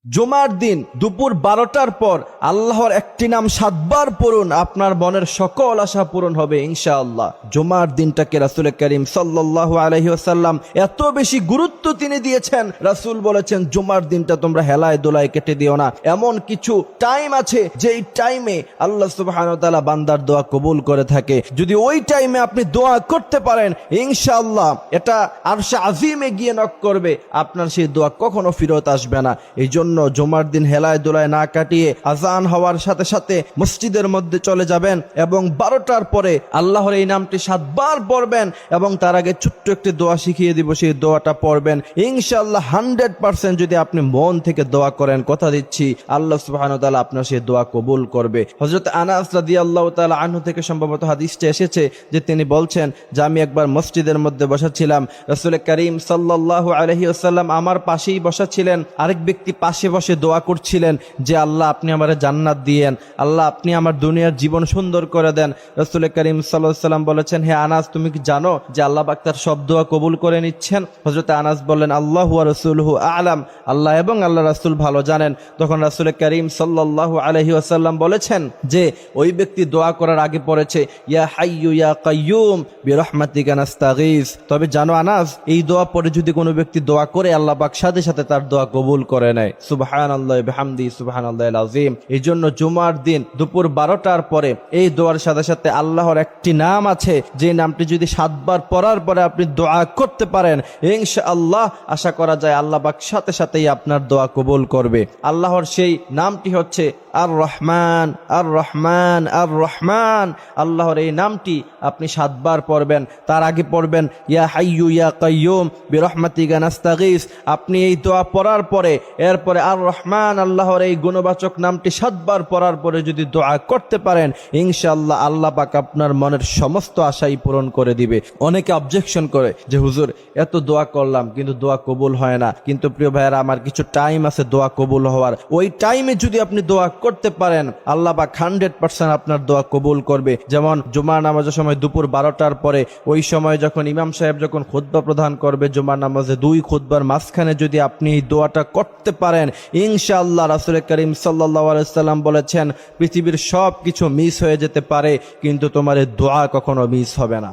জুমার দিন দুপুর 12টার পর আল্লাহর একটি নাম 7 বার পড়ুন, আপনার মনের সকল আশা পূরণ হবে ইনশাআল্লাহ। জুমার দিনটাকে রাসূল করিম সাল্লাল্লাহু আলাইহি ওয়াসাল্লাম এত বেশি গুরুত্ব তিনি দিয়েছেন। রাসূল বলেছেন জুমার দিনটা তোমরা হেলায় দোলায় কেটে দিও না। এমন কিছু টাইম আছে যেই টাইমে আল্লাহ সুবহানাহু ওয়া তাআলা বান্দার দোয়া কবুল করে থাকে। যদি ওই টাইমে আপনি দোয়া করতে পারেন ইনশাআল্লাহ এটা আরশে আজিমে গিয়ে নক করবে, আপনার সেই দোয়া কখনো ফেরত আসবে না। এই জন্য জুমার দিন হেলায় দোলায় না কাটিয়ে আজান হওয়ার সাথে সাথে মসজিদের মধ্যে চলে যাবেন এবং 12টার পরে আল্লাহর এই নামটি 7 বার পড়বেন এবং তার আগে ছোট্ট একটি দোয়া শিখিয়ে দিব, সেই দোয়াটা পড়বেন ইনশাআল্লাহ। 100% যদি আপনি মন থেকে দোয়া করেন, কথা দিচ্ছি আল্লাহ সুবহানাহু ওয়া তাআলা আপনার সেই দোয়া কবুল করবে। হযরত আনাস রাদিয়াল্লাহু তাআলা আনহু থেকে সম্ভবত হাদিসটা এসেছে যে তিনি বলছেন যে আমি একবার মসজিদের মধ্যে বসা ছিলাম, রাসূল করিম সাল্লাল্লাহু আলাইহি ওয়াসাল্লাম আমার পাশেই বসা ছিলেন, আরেক ব্যক্তি পাশে বসে দোয়া করছিলেন যে আল্লাহ আপনি আমারে জান্নাত দিয়েন, আল্লাহ আপনি আমার দুনিয়ার জীবন সুন্দর করে দেন। রাসূল করিম সাল্লাল্লাহু আলাইহি ওয়াসাল্লাম বলেছেন, হে আনাস তুমি কি জানো যে আল্লাহ পাক তার সব দোয়া কবুল করে নিচ্ছেন? হযরত আনাস বললেন আল্লাহু ওয়া রাসূলুহু আ'লাম, আল্লাহ এবং আল্লাহ রাসূল ভালো জানেন। তখন রাসূল করিম সাল্লাল্লাহু আলাইহি ওয়াসাল্লাম বলেছেন যে ওই ব্যক্তি দোয়া করার আগে পড়েছে ইয়া হাইয়ু ইয়া কাইয়ুম বিরহমাতিকা নাস্তাগীস। তবে জানো আনাস, এই দোয়া পড়ে যদি কোনো ব্যক্তি দোয়া করে আল্লাহ পাক সাথে সাথে তার দোয়া কবুল করে নেয়। সুবহানাল্লাহি বিহামদি সুবহানাল্লাহিল আযীম। এই জন্য জুমার দিন দুপুর 12টার পরে এই দোয়ার সাথে সাথে আল্লাহর একটি নাম আছে যে নামটি যদি 7 বার পড়ার পরে আপনি দোয়া করতে পারেন ইনশাআল্লাহ আশা করা যায় আল্লাহ পাক সাথে সাথেই আপনার দোয়া কবুল করবে। আল্লাহর সেই নামটি হচ্ছে আর রহমান আর রহমান আর রহমান। আল্লাহর এই নামটি আপনি 7 বার পড়বেন, তার আগে পড়বেন ইয়া হাইয়ু ইয়া কাইয়ুম বিরহমাতিকা নাস্তাগীস। আপনি এই দোয়া পড়ার পরে এরপরে আর রহমান আল্লাহর এই গুণবাচক নামটি 7 বার পড়ার পরে যদি দোয়া করতে পারেন ইনশাআল্লাহ আল্লাহ পাক আপনার মনের সমস্ত আশাই পূরণ করে দিবে। অনেকে অবজেকশন করে যে হুজুর এত দোয়া করলাম কিন্তু দোয়া কবুল হয় না। কিন্তু প্রিয় ভাইয়েরা আমার কিছু টাইম আছে দোয়া কবুল হওয়ার, ওই টাইমে যদি আপনি দোয়া করতে পারেন আল্লাহ পাক 100% আপনার দোয়া কবুল করবে। যেমন জুমার নামাজের সময় দুপুর 12টার পরে ওই সময় যখন ইমাম সাহেব যখন খুতবা প্রদান করবে জুমার নামাজে 2 খুতবার মাঝখানে যদি আপনি এই দোয়াটা করতে পারেন ইনশাআল্লাহ রাসূল করিম সাল্লাল্লাহু আলাইহি ওয়াসাল্লাম বলেছেন পৃথিবীর সব কিছু মিস হয়ে যেতে পারে কিন্তু তোমার এই দোয়া কখনো মিস হবে না।